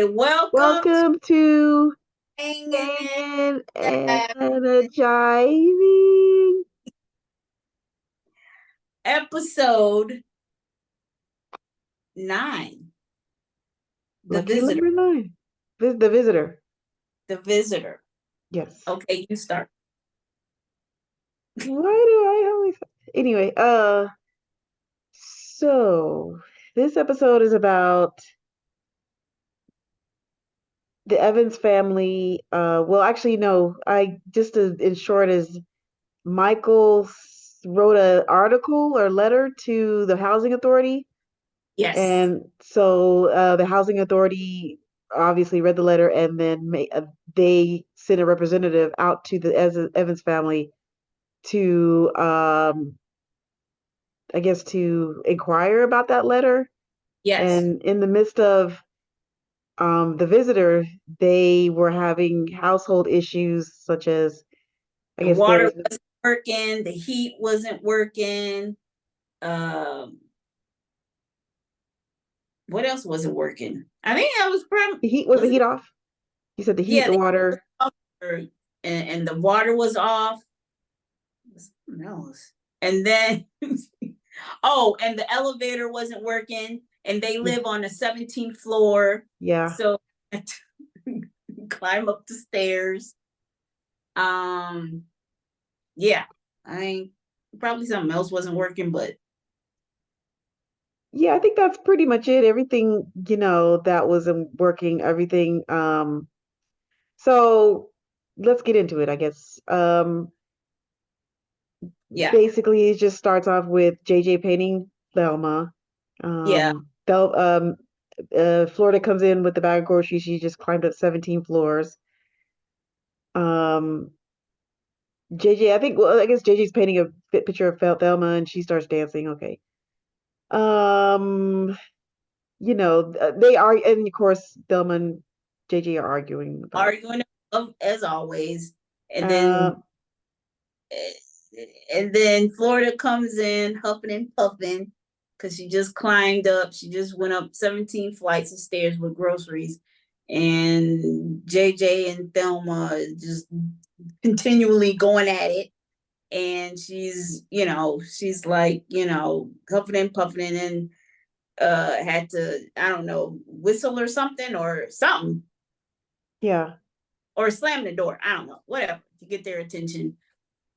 Welcome to Welcome to Hanging Hanging and Out, Jiving. episode 9. The Lucky visitor. number 9. The visitor. The visitor. Yes. Okay, you start. Why do I always anyway, so this episode is about the Evans family. Well actually no, I just in short is Michael wrote an article or letter to the housing authority. Yes. And so the housing authority obviously read the letter, and then they sent a representative out to the Evans family to, I guess, to inquire about that letter. Yes. And in the midst of the visitor, they were having household issues such as, I The guess, water there's wasn't working, the heat wasn't working. Um, what else wasn't working? I think that was the heat. Was the was it heat off? You said the heat, yeah, the the heat was water. off, and the water was off. Something else. And then oh, and the elevator wasn't working, and they Yeah, live on the 17th floor. yeah, So I had to climb up the stairs. Um, yeah, I probably something else wasn't working, but yeah. I think that's pretty much it. Everything, that wasn't working. Everything. So let's get into it, I guess. yeah, Basically, it just starts off with JJ painting Thelma. yeah. Florida comes in with the bag of groceries. She just climbed up 17 floors. Um, JJ, I think, well, I guess JJ's painting a picture of Thelma, and she starts dancing. Okay. Um, they are, and of course, Thelma and JJ are arguing about. Arguing as always, and Uh, then and then Florida comes in huffing and puffing because she just climbed up. She just went up 17 flights of stairs with groceries. And JJ and Thelma just continually going at it. And she's like, huffing and puffing and had to, I don't know, whistle or something yeah. or slam the door. I don't know, whatever, to get their attention.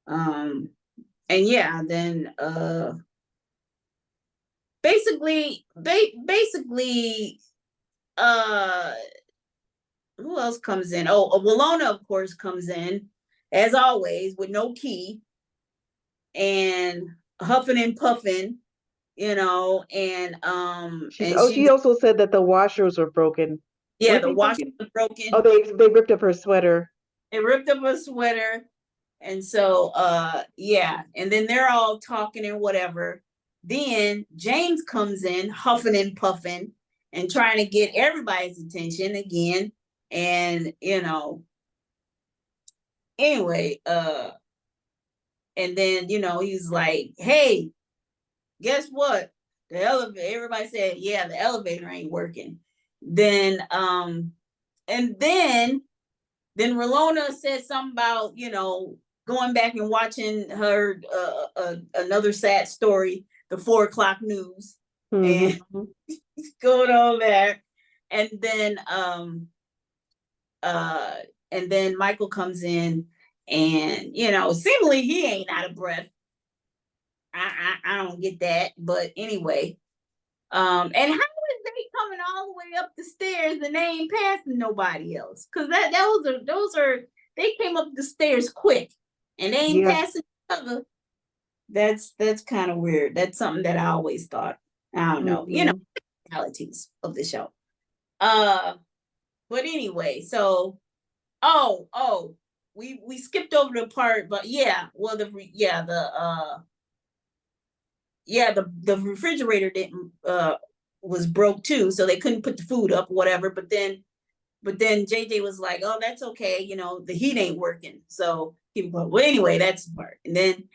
Um, and yeah, then basically uh who else comes in? Oh, Walona, of course, comes in as always with no key and huffing and puffing, and She also said that the washers were broken. yeah, Weren't the they washer broken? was Oh, broken. they ripped up her sweater. It ripped up her sweater. And so yeah, and then they're all talking and whatever. Then James comes in huffing and puffing and trying to get everybody's attention again. And anyway, and then he's like, hey, guess what? The elevator, everybody said, yeah, the elevator ain't working. Then and then Rolona said something about, going back and watching her another sad story, the 4 o'clock news, and Mm-hmm. going on there. And then uh and then Michael comes in and seemingly he ain't out of breath. I don't get that, but anyway. And how is they coming all the way up the stairs and they ain't passing nobody else? Because those are they came up the stairs quick and they ain't Yeah. passing each other. That's kind of weird. That's something that I always thought. I don't know, Mm-hmm. realities of the show. Uh, but anyway, so oh, we skipped over the part, but yeah, well the refrigerator didn't was broke too, so they couldn't put the food up, whatever. But then JJ was like, "Oh, that's okay. The heat ain't working." So people go, well, anyway, that's the part. And then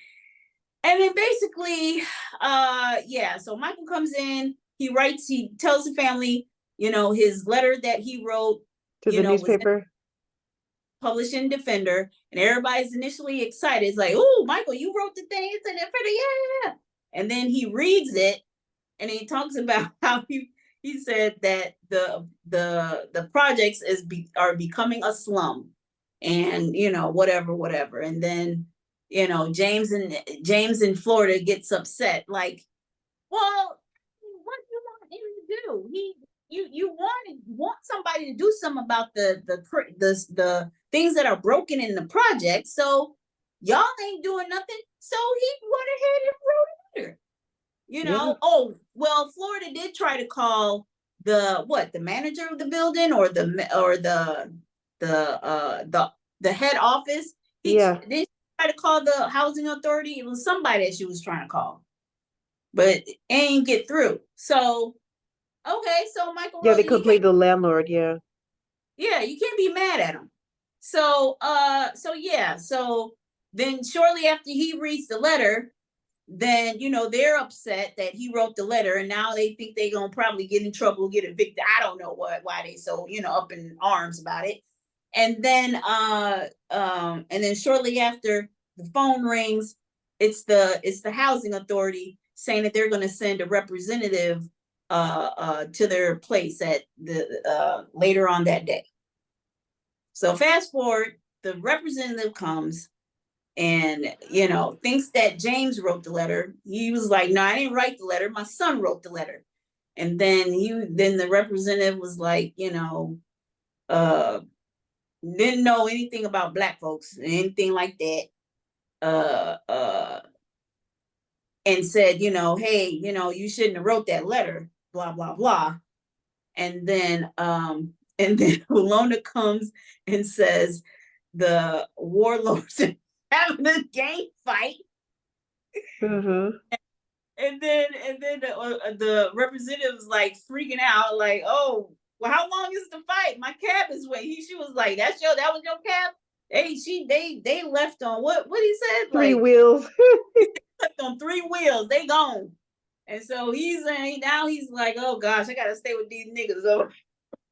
basically, yeah. So Michael comes in. He tells the family his letter that he wrote, To the was newspaper. published in Defender, and everybody's initially excited. It's like, oh, Michael, you wrote the thing. It's in Defender, yeah. And then he reads it, and he talks about how he said that the projects are becoming a slum, and whatever. And then James in Florida gets upset, like, well, what do you want him to do? You want somebody to do something about the things that are broken in the project. So y'all ain't doing nothing. So he went ahead and wrote a letter. Yeah. Oh well, Florida did try to call the manager of the building, or the head office. He Yeah. did try to call the housing authority. It was somebody that she was trying to call, but ain't get through. So okay, so Michael Yeah, wrote, they he can't, complained to the landlord, yeah. yeah, you can't be mad at him. So yeah, so then shortly after he reads the letter, then they're upset that he wrote the letter, and now they think they're gonna probably get in trouble, get evicted. I don't know why they so up in arms about it. And then shortly after, the phone rings. It's the housing authority saying that they're going to send a representative to their place at the later on that day. So fast forward, the representative comes and thinks that James wrote the letter. He was like, no, I didn't write the letter, my son wrote the letter. And then the representative was like, uh didn't know anything about black folks, anything like that. uh uh and said, hey, you shouldn't have wrote that letter, blah blah blah. And then Lona comes and says the warlords are having a gang fight. Mm-hmm. And then the representative's like freaking out, like, oh, well, how long is the fight? My cab is waiting. She was like, that was your cab? They left on what he said, Three like, wheels. left on three wheels, they gone. And so now he's like, oh gosh, I gotta stay with these niggas over.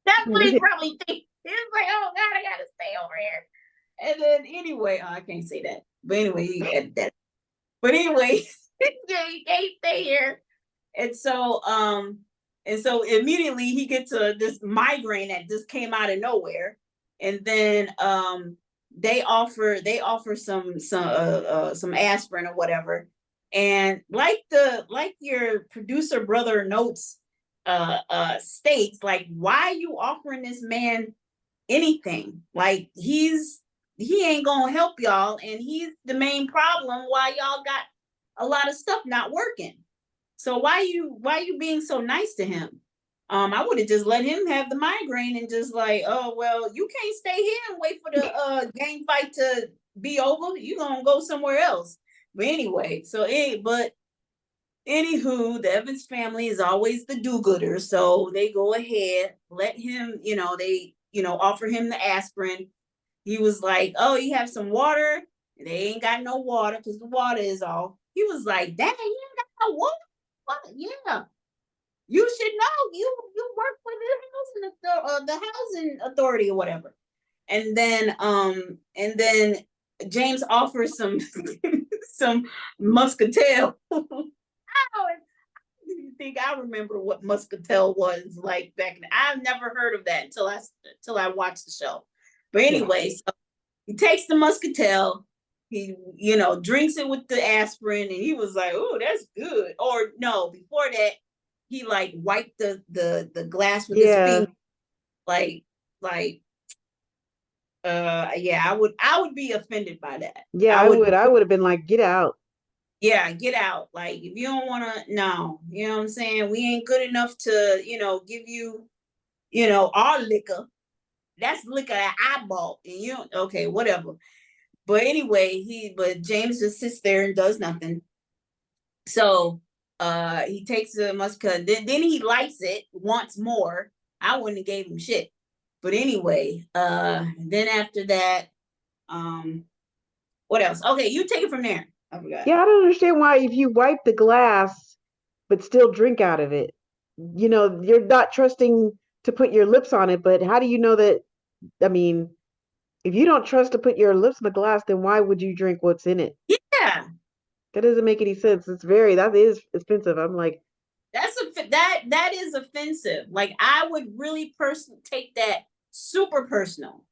That's what he probably thinks. He's like, oh god, I gotta stay over here. And then anyway, I can't say that. But anyway, he edit that. But anyway, yeah, he can't stay here. And so immediately he gets this migraine that just came out of nowhere. And then they offer some aspirin or whatever. And like your producer brother notes, states, like, why are you offering this man anything? Like, he ain't gonna help y'all, and he's the main problem why y'all got a lot of stuff not working. So why you being so nice to him? I would have just let him have the migraine and just like, oh well, you can't stay here and wait for the gang fight to be over. You gonna go somewhere else. But anyway, but anywho, the Evans family is always the do-gooder, so they go ahead, let him, they offer him the aspirin. He was like, oh, you have some water? They ain't got no water because the water is off. He was like, dang, you ain't got no water? What? Yeah, you should know. You work for the housing authority or whatever. And then James offers some some muscatel. I don't think I remember what muscatel was like back then. I've never heard of that until I watched the show. But Yeah. anyway, so he takes the muscatel, he drinks it with the aspirin, and he was like, "Oh, that's good." Or no, before that, he like wiped the glass with his Yeah. finger, like like yeah, I would be offended by that. Yeah, I I would, would. I would have been like, get out. yeah, get out. Like, if you don't want to, no, you know what I'm saying? We ain't good enough to, give you, our liquor. That's liquor that I bought, and okay, whatever. But anyway, but James just sits there and does nothing. So he takes the muscat, then he lights it once more. I wouldn't have gave him shit. But anyway, then after that, um, what else? Okay, you take it from there. I forgot. Yeah, I don't understand why if you wipe the glass but still drink out of it, you're not trusting to put your lips on it, but how do you know that? I mean, if you don't trust to put your lips in the glass, then why would you drink what's in it? Yeah, That doesn't make any sense. That is expensive. I'm like, that is offensive. Like I would really take that super personal,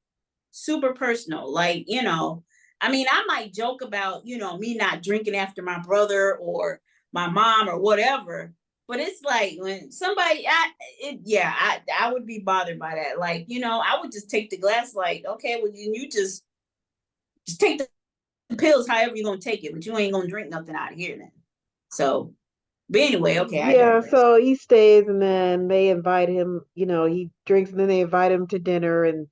super personal. Like, I mean, I might joke about, me not drinking after my brother or my mom or whatever. But it's like when somebody, yeah, I would be bothered by that. Like, I would just take the glass. Like, okay, well, you just take the pills, however you're gonna take it, but you ain't gonna drink nothing out of here then. So, but anyway, okay, I yeah. digress. So he stays, and then they invite him. He drinks, and then they invite him to dinner, and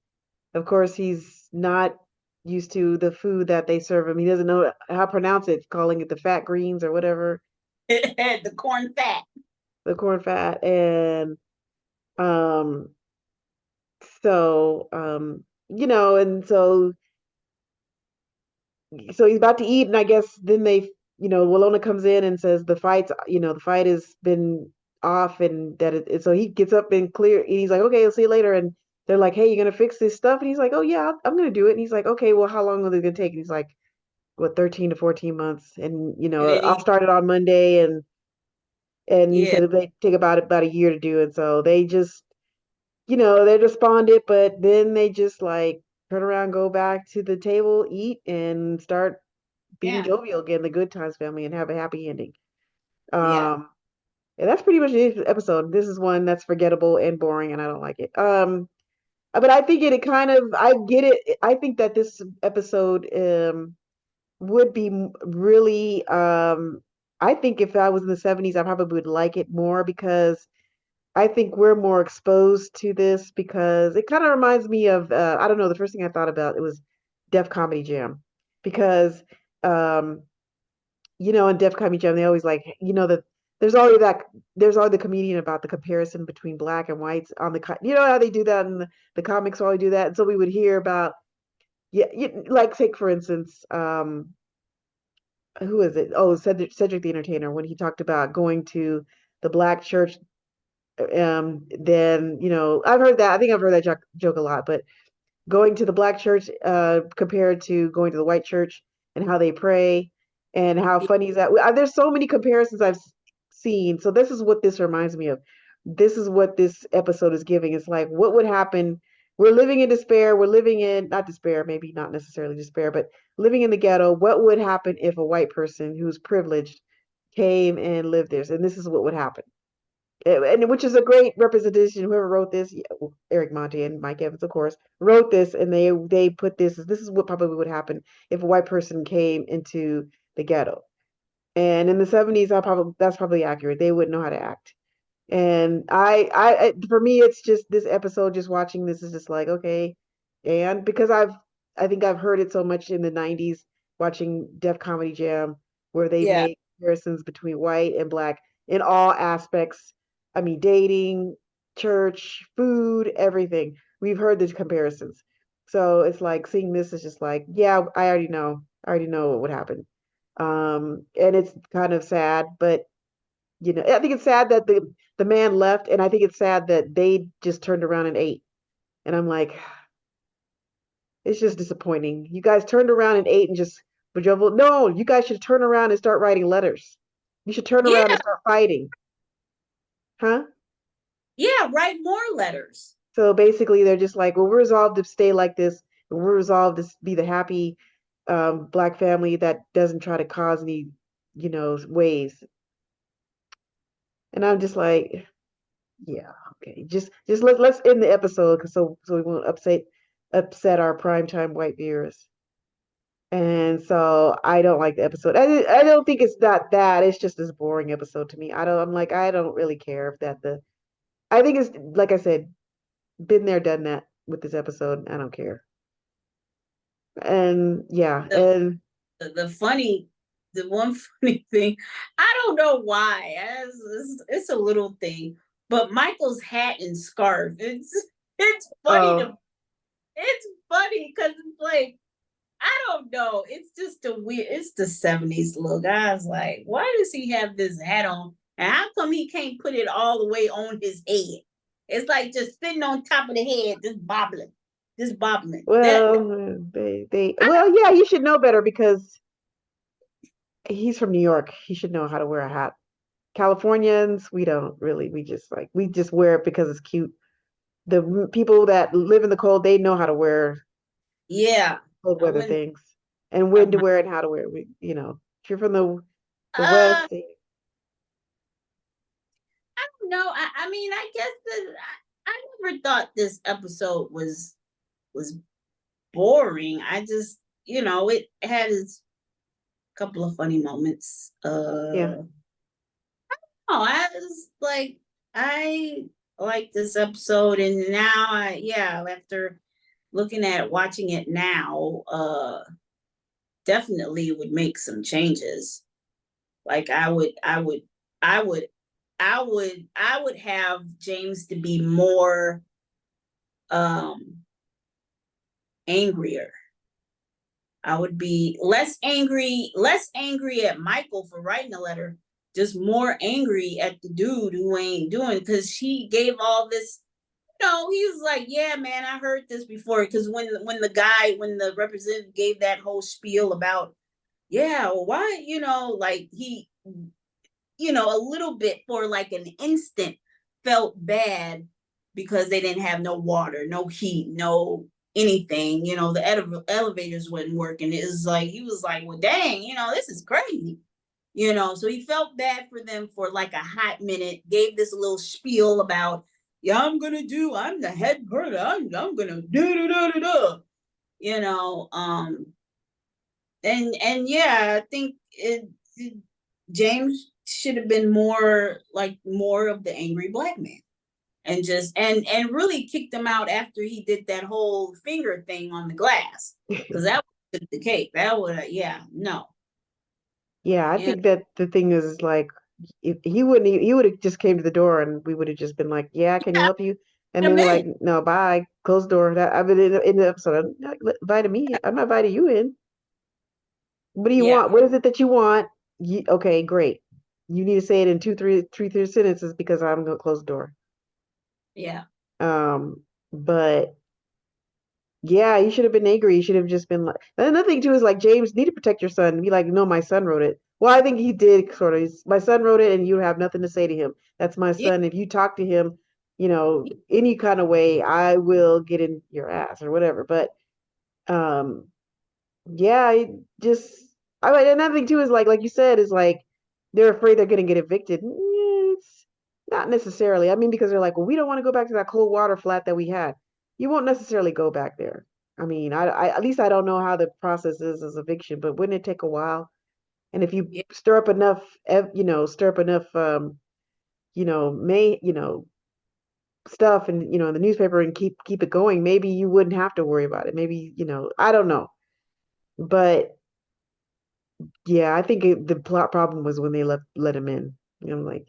of course he's not used to the food that they serve him. He doesn't know how to pronounce it, calling it the fat greens or whatever, The corn fat. the corn fat, and um, and so he's about to eat, and I guess then Walona comes in and says the fight has been off, and that so he gets up and he's like, okay, I'll see you later, and they're like, hey, you gonna fix this stuff? And he's like, oh yeah, I'm gonna do it. And he's like, okay, well, how long is it gonna take? And he's like, what, 13 to 14 months? And And then I'll start it on Monday, and he yeah, said it may take about a year to do, and so they just they're despondent, but then they just like turn around, go back to the table, eat, and start being yeah, jovial again, the good times family, and have a happy ending. yeah, And that's pretty much the episode. This is one that's forgettable and boring, and I don't like it. But I think it kind of, I get it. I think that this episode would be really, I think if I was in the 70s, I probably would like it more because I think we're more exposed to this because it kind of reminds me of, I don't know, the first thing I thought about, it was Def Comedy Jam because, um, in Def Comedy Jam, they always like, that there's always that, there's always the comedian about the comparison between black and whites on how they do that in the comics, always do that. And so we would hear about, yeah, like take for instance, who is it? Oh, Cedric the Entertainer, when he talked about going to the black church. Then, I've heard that. I think I've heard that joke a lot, but going to the black church compared to going to the white church and how they pray and how yeah, funny is that? There's so many comparisons I've seen. So this is what this reminds me of. This is what this episode is giving. It's like, what would happen? We're living in despair. We're living in, not despair, maybe not necessarily despair, but living in the ghetto. What would happen if a white person who's privileged came and lived there? And this is what would happen, and which is a great representation. Whoever wrote this, yeah, Eric Monte and Mike Evans, of course, wrote this, and they put this is what probably would happen if a white person came into the ghetto. And in the 70s, that's probably accurate. They wouldn't know how to act. And for me, it's just this episode, just watching this is just like, okay. And because I think I've heard it so much in the 90s, watching Def Comedy Jam, where they've yeah, made comparisons between white and black in all aspects. I mean, dating, church, food, everything. We've heard these comparisons. So it's like seeing this is just like, yeah, I already know. I already know what would happen. And it's kind of sad, but I think it's sad that the man left, and I think it's sad that they just turned around and ate. And I'm like, it's just disappointing. You guys turned around and ate and just bejubbled. No, you guys should turn around and start writing letters. You should turn around yeah, and start fighting, huh? yeah. Write more letters. So basically, they're just like, well, we're resolved to stay like this. We're resolved to be the happy black family that doesn't try to cause any, waves. And I'm just like, yeah, okay. Just let's end the episode so we won't upset our primetime white viewers. And so I don't like the episode. I don't think it's not that. It's just this boring episode to me. I'm like, I don't really care if I think it's like I said, been there, done that with this episode. I don't care. And yeah, The and the funny, the one funny thing, I don't know why. It's a little thing, but Michael's hat and scarf. It's funny oh to it's funny because it's like I don't know. It's just a weird. It's the 70s look. I was like, why does he have this hat on? And how come he can't put it all the way on his head? It's like just sitting on top of the head, just bobbling, just bobbling. Well, well, yeah, you should know better because he's from New York. He should know how to wear a hat. Californians, we don't really. We just wear it because it's cute. The people that live in the cold, they know how to wear Yeah, cold I weather wouldn't things and have when to my. wear it and how to wear it. If you're from the Uh, West, I don't know. I mean, I guess I never thought this episode was boring. I just, it had its couple of funny moments. yeah, Oh, I was like, I like this episode, and now yeah, after looking at watching it now, definitely would make some changes. Like I would, I would have James to be more um angrier. I would be less angry at Michael for writing the letter, just more angry at the dude who ain't doing, because he gave all this. He was like, "Yeah, man, I heard this before." Because when the representative gave that whole spiel about, yeah, well, why, like he, a little bit for like an instant felt bad because they didn't have no water, no heat, no anything. The elevators wasn't working. It was like he was like, well, dang, this is crazy. So he felt bad for them for like a hot minute, gave this little spiel about, yeah, I'm the head person. I'm gonna do da da da. You know, um, and yeah, I think James should have been more of the angry black man, and just and really kicked him out after he did that whole finger thing on the glass, because that was the cake. That would, yeah, no, yeah. I yeah, think that the thing is like, if he would have just came to the door and we would have just been like, yeah, can you help you? And then him we're in, like, no, bye, close the door. That I've been in the episode. I'm not inviting me. I'm not inviting you in. What do you yeah, want? What is it that you want? Okay, great. You need to say it in three sentences because I'm gonna close the door. yeah, But yeah, you should have been angry. You should have just been like. And another thing too is like, James, you need to protect your son. Be like, no, my son wrote it. Well, I think he did sort of. My son wrote it, and you have nothing to say to him. That's my yeah, son. If you talk to him, any kind of way, I will get in your ass or whatever. But um, yeah, just I mean, another thing too is like you said, is like they're afraid they're gonna get evicted. It's not necessarily. I mean, because they're like, well, we don't want to go back to that cold water flat that we had. You won't necessarily go back there. I mean, I at least I don't know how the process is as eviction, but wouldn't it take a while? And if you yeah, stir up enough, may stuff and in the newspaper and keep it going, maybe you wouldn't have to worry about it. Maybe I don't know, but yeah, I think the plot problem was when they let him in. I'm like,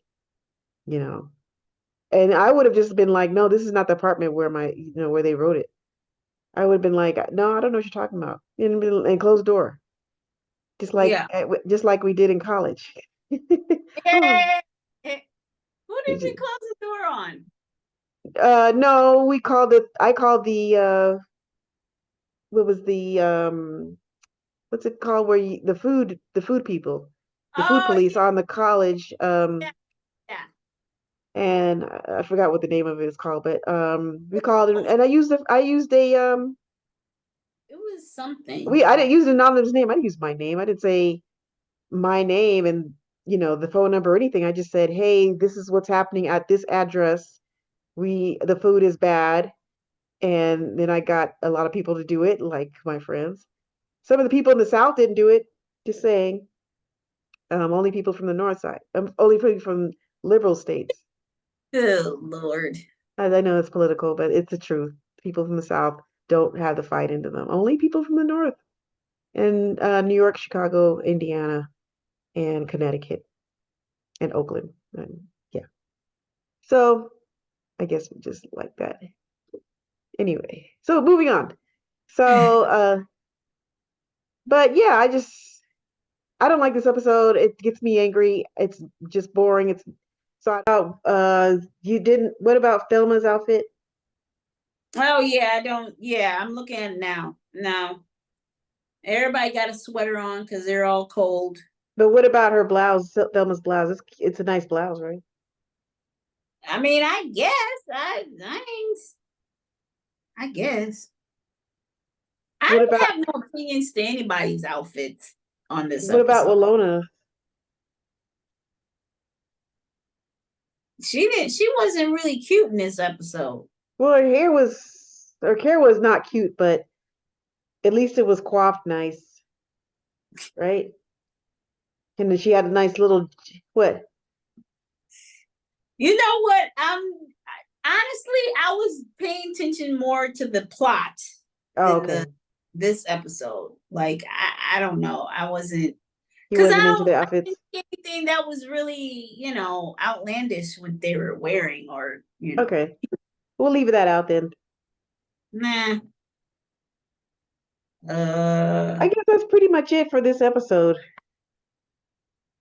you know, and I would have just been like, no, this is not the apartment where where they wrote it. I would have been like, no, I don't know what you're talking about, and close the door, yeah. just like we did in college. Oh, Yeah. Who we did we just, close the door on? no, we called it. I called the what was the what's it called where the food people, the food Oh, police on the college. yeah, yeah. And I forgot what the name of it is called, but we called it, and I used a It was something. we I didn't use an anonymous name. I used my name. I didn't say my name and the phone number or anything. I just said, hey, this is what's happening at this address. The food is bad, and then I got a lot of people to do it, like my friends. Some of the people in the South didn't do it. Just saying, only people from the North side, only people from liberal states. Oh Lord. I know it's political, but it's the truth. People from the South don't have the fight into them. Only people from the North and New York, Chicago, Indiana, and Connecticut and Oakland. And yeah. So I guess we just like that. Anyway, so moving on. So, but yeah, I don't like this episode. It gets me angry. It's just boring. It's So you didn't. What about Thelma's outfit? Oh yeah, I don't. Yeah, I'm looking at it now. No, everybody got a sweater on because they're all cold. But what about her blouse? Thelma's blouse. It's a nice blouse, right? I mean, I guess I guess I What about don't have no opinions to anybody's outfits on this what about episode. Walona? She wasn't really cute in this episode. Well, her hair was not cute, but at least it was coiffed nice, right? And then she had a nice little what? You know what? Honestly, I was paying attention more to the plot Oh, than the okay. this episode. Like I don't know. I wasn't He because wasn't into the I didn't outfits. see anything that was really, outlandish what they were wearing or, Okay, we'll leave that out then. nah. I guess that's pretty much it for this episode.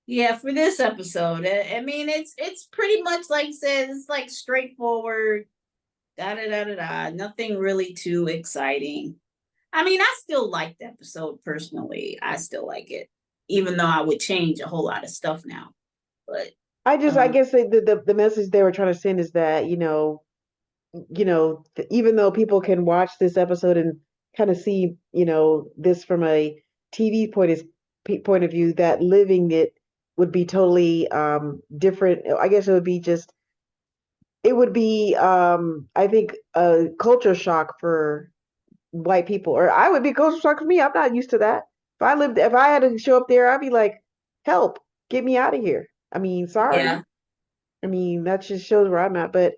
Yeah, for this episode. I mean it's pretty much like I said, it's like straightforward, da da da da da. Nothing really too exciting. I mean, I still like the episode personally. I still like it, even though I would change a whole lot of stuff now. But I um, guess the message they were trying to send is that even though people can watch this episode and kind of see, this from a TV point of view, that living it would be totally different. I guess it would be I think a culture shock for white people, or I would be culture shock for me. I'm not used to that. If I had to show up there, I'd be like, help, get me out of here. I mean, sorry. yeah, I mean, that just shows where I'm at. But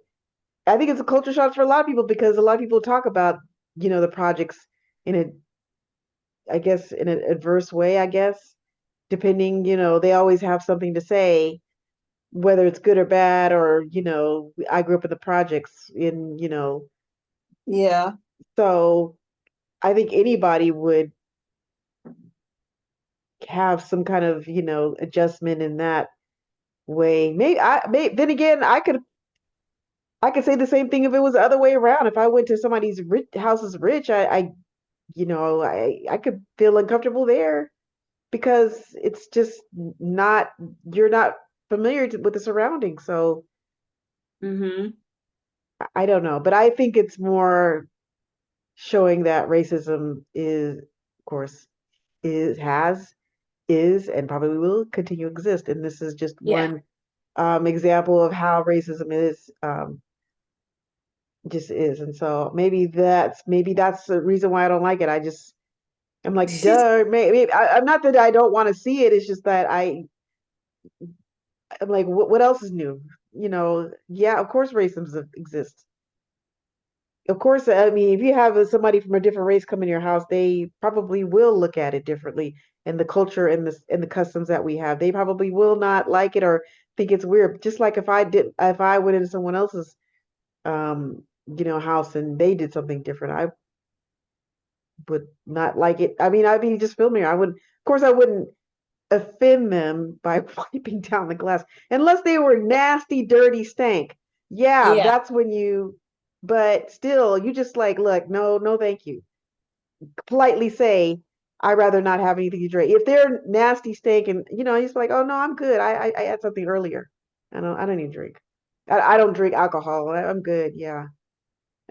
I think it's a culture shock for a lot of people because a lot of people talk about, the projects in I guess, in an adverse way, I guess, depending, they always have something to say, whether it's good or bad, or, I grew up in the projects yeah, so I think anybody would have some kind of, adjustment in that way. Then again, I could say the same thing if it was the other way around. If I went to somebody's house is rich, I could feel uncomfortable there because it's just not you're not familiar with the surroundings. So mm-hmm, I don't know, but I think it's more showing that racism is, of course, is and probably will continue to exist. And this is just yeah. one example of how racism is just is. And so maybe that's the reason why I don't like it. I'm like, duh. Maybe I'm not that I don't want to see it. It's just that I'm like, what else is new? Yeah, of course racism exists. Of course, I mean, if you have somebody from a different race come in your house, they probably will look at it differently, and the culture and the customs that we have, they probably will not like it or think it's weird. Just like if I went into someone else's house and they did something different, I would not like it. I mean, I'd be just filming. Of course, I wouldn't offend them by wiping down the glass unless they were nasty, dirty stank. Yeah, Yeah. that's when but still, you just like, look, no, no, thank you. Politely say, I'd rather not have anything to drink. If they're nasty stank and, he's like, oh, no, I'm good. I had something earlier. I don't need to drink. I don't drink alcohol. I'm good. Yeah.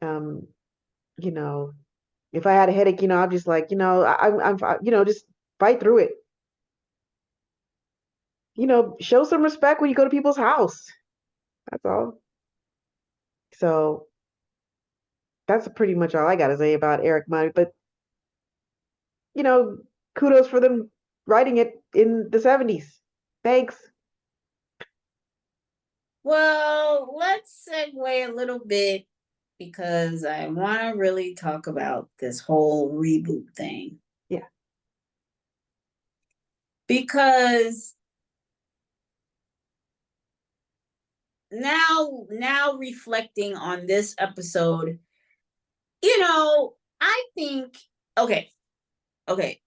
Um, you know, if I had a headache, I'm just like, I'm just fight through it. Show some respect when you go to people's house. That's all. So that's pretty much all I got to say about Eric Money. But you know, kudos for them writing it in the 70s. Thanks. Well, let's segue a little bit because I want to really talk about this whole reboot thing. Yeah. Because now reflecting on this episode, I think okay, okay,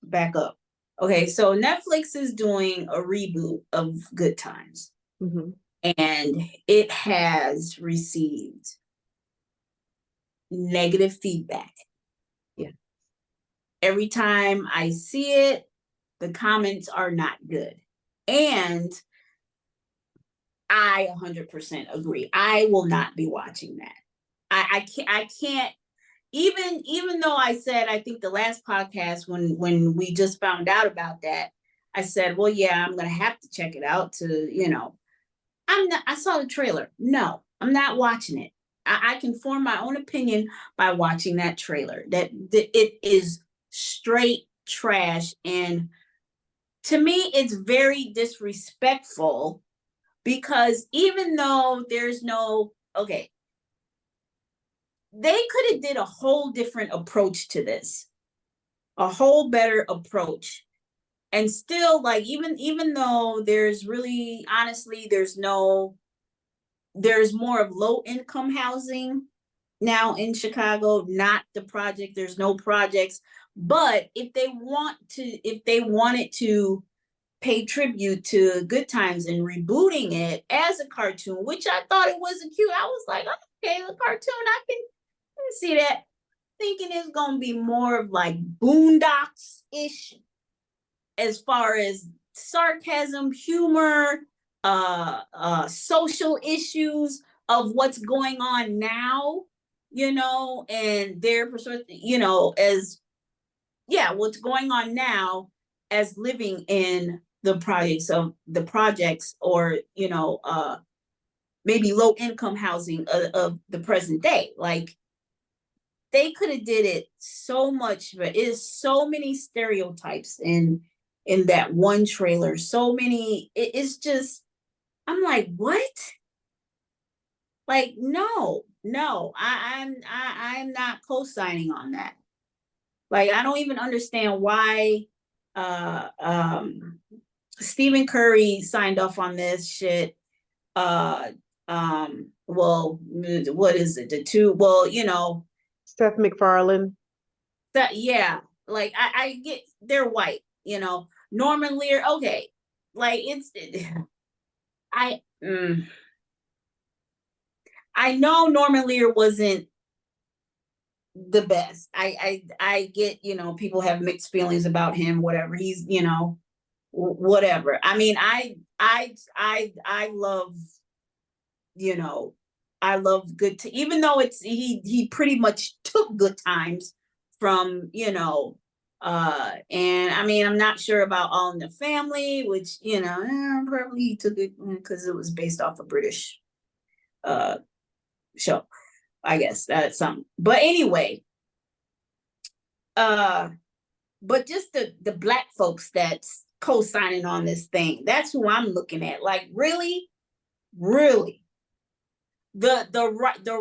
back up. Okay, so Netflix is doing a reboot of Good Times. Hmm. and it has received negative feedback. Yeah. Every time I see it, the comments are not good. And I 100% agree. I will not be watching that. I can't even though I said, I think the last podcast when we just found out about that, I said, well, yeah, I'm gonna have to check it out to, I saw the trailer. No, I'm not watching it. I can form my own opinion by watching that trailer. That it is straight trash. And to me, it's very disrespectful because even though there's no, okay, they could have did a whole different approach to this, a whole better approach. And still, like, even though there's really, honestly, there's more of low income housing now in Chicago, not the project. There's no projects. But if they wanted to pay tribute to Good Times and rebooting it as a cartoon, which I thought it was cute. I was like, okay, the cartoon, I can see that. Thinking it's gonna be more of like Boondocks ish as far as sarcasm, humor, social issues of what's going on now, and their perspective, as yeah, what's going on now as living in the projects or maybe low income housing of the present day. Like they could have did it so much, but it is so many stereotypes in that one trailer. So many, it's just, I'm like, what? Like, no, I'm not co-signing on that. Like, I don't even understand why uh um Stephen Curry signed off on this shit. Uh well, what is it? The two, well, Seth MacFarlane. that, yeah, like I get they're white, Norman Lear, okay. Like I I know Norman Lear wasn't the best. I get, people have mixed feelings about him, whatever. He's, whatever. I mean, I love, you know, I love even though he pretty much took Good Times from, and I mean, I'm not sure about All in the Family, which, probably he took it because it was based off a British uh show. I guess that's something. But anyway, uh but just the black folks that's co-signing on this thing, that's who I'm looking at. Like, really, really, the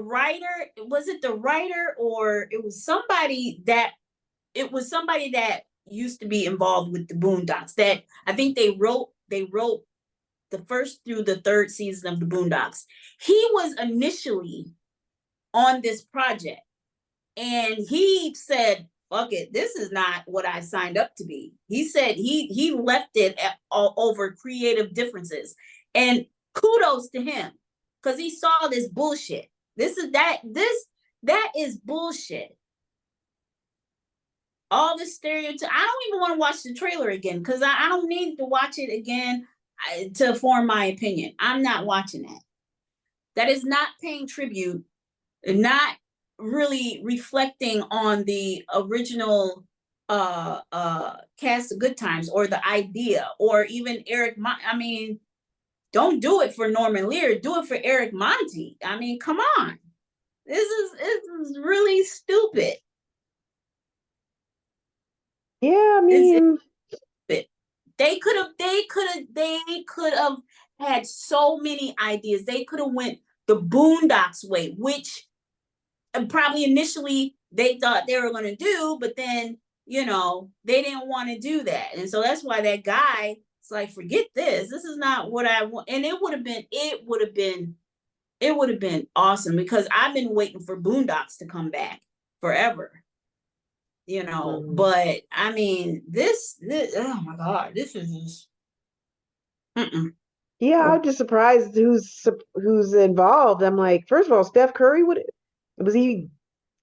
writer, was it the writer, or it was somebody that used to be involved with the Boondocks, that I think they wrote the first through the third season of the Boondocks. He was initially on this project, and he said, fuck it, this is not what I signed up to be. He said he left it over creative differences. And kudos to him, because he saw this bullshit. That is bullshit. All the stereotypes. I don't even want to watch the trailer again because I don't need to watch it again to form my opinion. I'm not watching that. That is not paying tribute, not really reflecting on the original cast of Good Times or the idea, or even I mean, don't do it for Norman Lear, do it for Eric Monte. I mean, come on. This is really stupid. Yeah, I It's mean, stupid. They could have had so many ideas. They could have went the Boondocks way, which probably initially they thought they were going to do, but then, they didn't want to do that. And so that's why that guy, it's like, forget this. This is not what I want. And it would have been awesome, because I've been waiting for Boondocks to come back forever, but I mean, this oh my God, this is just, mm-mm. Yeah, Or I'm just surprised who's involved. I'm like, first of all, Steph Curry, would was he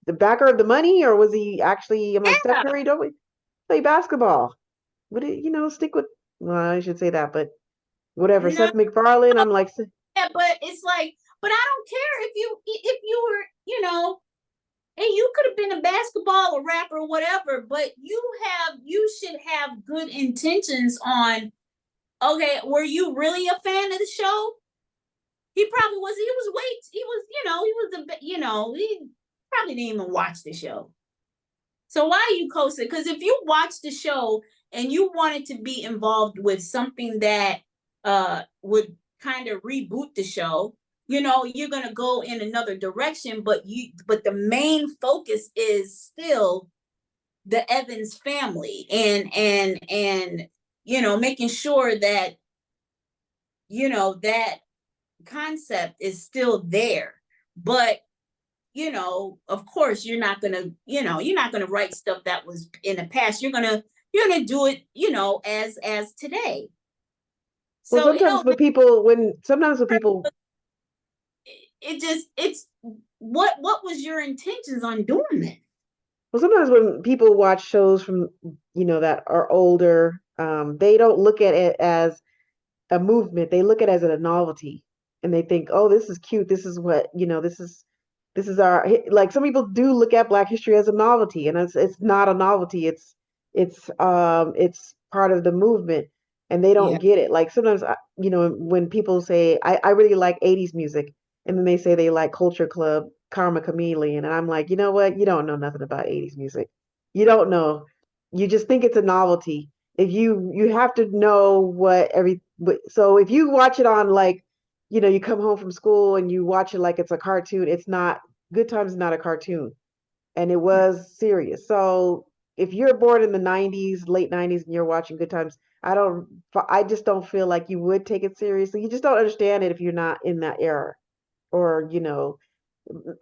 the backer of the money, or was he actually? I'm like, Steph yeah, Curry, don't we play basketball? Would it, stick with? Well, I should say that, but whatever. no, Seth MacFarlane, I'm like, yeah, but it's like, but I don't care if you were, and you could have been a basketball or rapper or whatever, but you should have good intentions on, okay, were you really a fan of the show? He probably was. He was wait. He probably didn't even watch the show. So why are you coasting? Because if you watch the show and you wanted to be involved with something that would kind of reboot the show, you're gonna go in another direction, but the main focus is still the Evans family and making sure that that concept is still there. But of course, you're not gonna write stuff that was in the past. You're gonna do it, as today. well, So sometimes when people it's what was your intentions on doing that? Well, sometimes when people watch shows from, that are older, they don't look at it as a movement. They look at it as a novelty, and they think, "Oh, this is cute. This is what this is our like." Some people do look at Black history as a novelty, and it's not a novelty. It's part of the movement, and they don't Yeah, get it. Like sometimes, when people say, "I really like '80s music," and then they say they like Culture Club, Karma Chameleon, and I'm like, you know what? You don't know nothing about '80s music. You don't know. You just think it's a novelty. If you have to know so if you watch it on, like, you come home from school and you watch it like it's a cartoon, it's not. Good Times is not a cartoon, and it was serious. So if you're born in the '90s, late '90s, and you're watching Good Times, I just don't feel like you would take it seriously. You just don't understand it if you're not in that era, or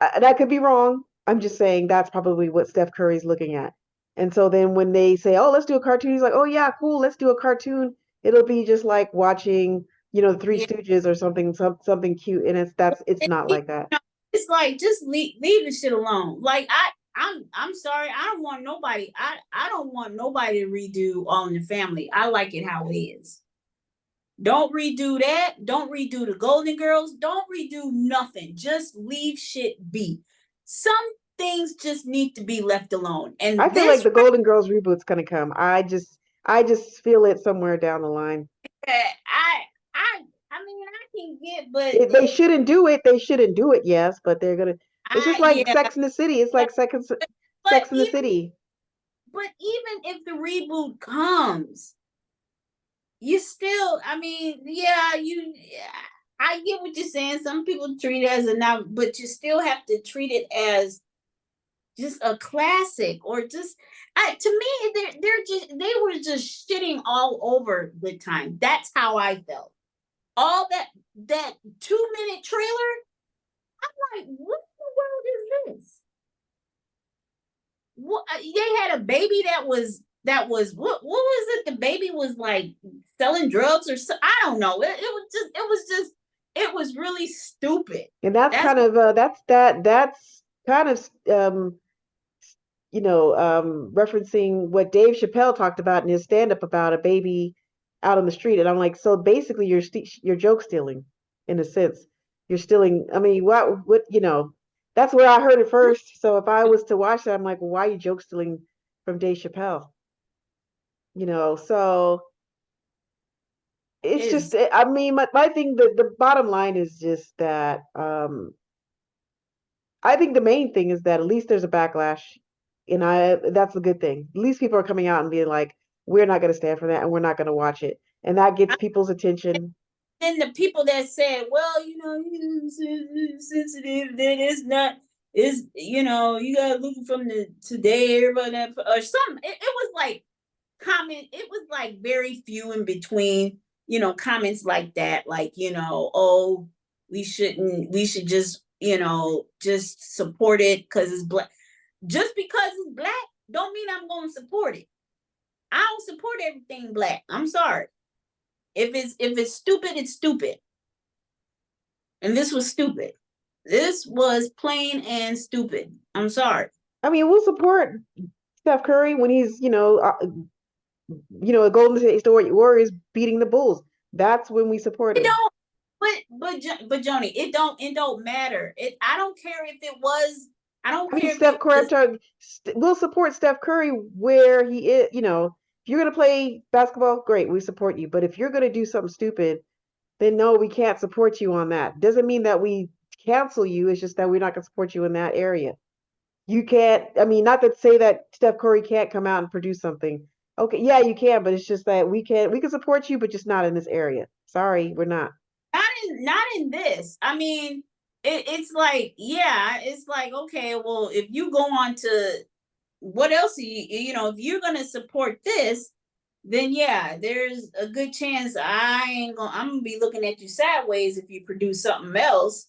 that could be wrong. I'm just saying that's probably what Steph Curry's looking at. And so then when they say, "Oh, let's do a cartoon," he's like, "Oh yeah, cool, let's do a cartoon." It'll be just like watching, the Three yeah. Stooges or something cute, and it's not like that. It's like just leave the shit alone. Like I'm sorry. I don't want nobody to redo All in the Family. I like it how it is. Don't redo that. Don't redo the Golden Girls. Don't redo nothing. Just leave shit be. Some things just need to be left alone. I And feel like this the Golden Girls reboot's gonna come. I just feel it somewhere down the line. I mean I can get, but They shouldn't do it. They shouldn't do it. Yes, but they're gonna. It's just like yeah, Sex in the City. It's like but Sex in the even City. but even if the reboot comes, you still, I mean, yeah, I get what you're saying. Some people treat it as a novel, but you still have to treat it as just a classic, or just to me they were just shitting all over Good Time. That's how I felt. All that 2 minute trailer, I'm like, what in the world is this? What, they had a baby that was what was it? The baby was like selling drugs or so, I don't know. It was really stupid. And that's That's kind of that's kind of referencing what Dave Chappelle talked about in his stand-up about a baby out on the street. And I'm like, so basically you're joke stealing in a sense. You're stealing. I mean, what that's where I heard it first. So if I was to watch that, I'm like, well, why are you joke stealing from Dave Chappelle? So it's just, is I mean, my thing, the bottom line is just that I think the main thing is that at least there's a backlash, and that's a good thing. At least people are coming out and being like, we're not going to stand for that, and we're not going to watch it, and that gets people's attention. and the people that said, well, sensitive, that it's not, is, you gotta look from the today, everybody that, or something. It was like it was like very few in between, comments like that, like, oh, we should just support it because it's black. Just because it's black don't mean I'm going to support it. I don't support everything black. I'm sorry. If it's stupid, it's stupid. And this was stupid. This was plain and stupid. I'm sorry. I mean, we'll support Steph Curry when he's, a Golden State Warriors beating the Bulls. That's when we support It him. don't. But Joni, it don't matter. I don't care if it was. I don't I mean, care if it was. we'll support Steph Curry where he is. If you're gonna play basketball, great, we support you. But if you're gonna do something stupid, then no, we can't support you on that. Doesn't mean that we cancel you. It's just that we're not gonna support you in that area. You can't. I mean, not to say that Steph Curry can't come out and produce something. Okay, yeah, you can, but it's just that we can support you, but just not in this area. Sorry, we're not. Not in this. I mean, it's like, yeah, it's like, okay, well, if you go on to what else if you're gonna support this, then yeah, there's a good chance I'm gonna be looking at you sideways if you produce something else,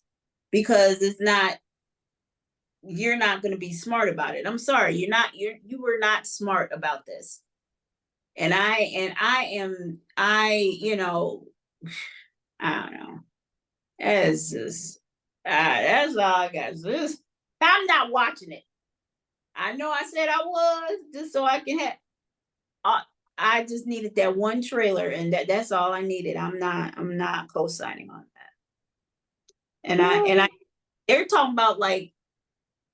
because you're not gonna be smart about it. I'm sorry, you were not smart about this. I don't know. That's just that's all I got. I'm not watching it. I know I said I was just so I can have. Uh, I just needed that one trailer, and that's all I needed. I'm not co-signing on that. And I No, they're talking about, like,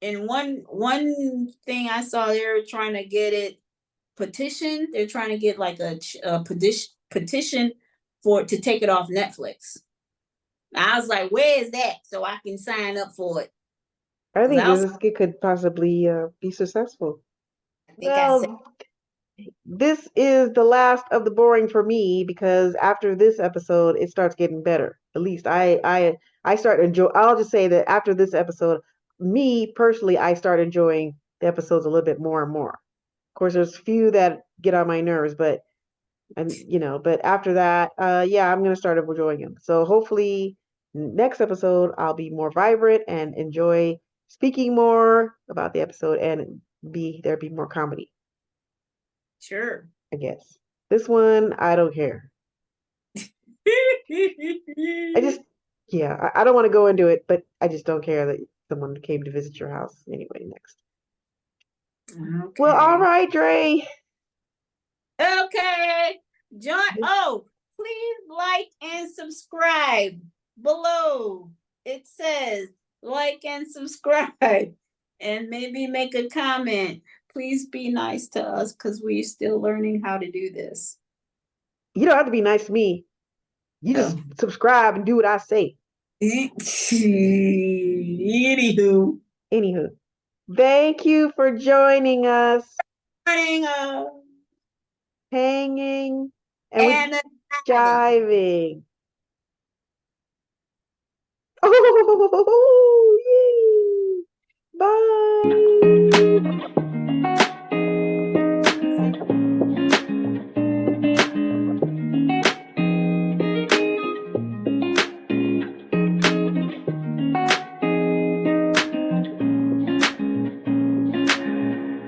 in one thing I saw, they're trying to get it petition. They're trying to get like a petition for to take it off Netflix. I was like, where is that so I can sign up for it? I Because think it could possibly be successful. I think I said, Well, this is the last of the boring for me because after this episode, it starts getting better. At least I start enjoy. I'll just say that after this episode, me personally, I start enjoying the episodes a little bit more and more. Of course, there's few that get on my nerves, but after that, yeah, I'm gonna start enjoying them. So hopefully, next episode I'll be more vibrant and enjoy speaking more about the episode and be more comedy. sure. I guess. This one, I don't care. I just, yeah, I don't want to go into it, but I just don't care that someone came to visit your house. Anyway, next. Well, all Okay. right, Dre. Okay. John, This, oh, please like and subscribe below. It says like and subscribe, and maybe make a comment. Please be nice to us because we're still learning how to do this. you don't have to be nice to me. You just Oh. subscribe and do what I say. Anywho, Anywho, thank you for joining us, morning, hanging and with and driving. jiving. Oh, yay. Bye.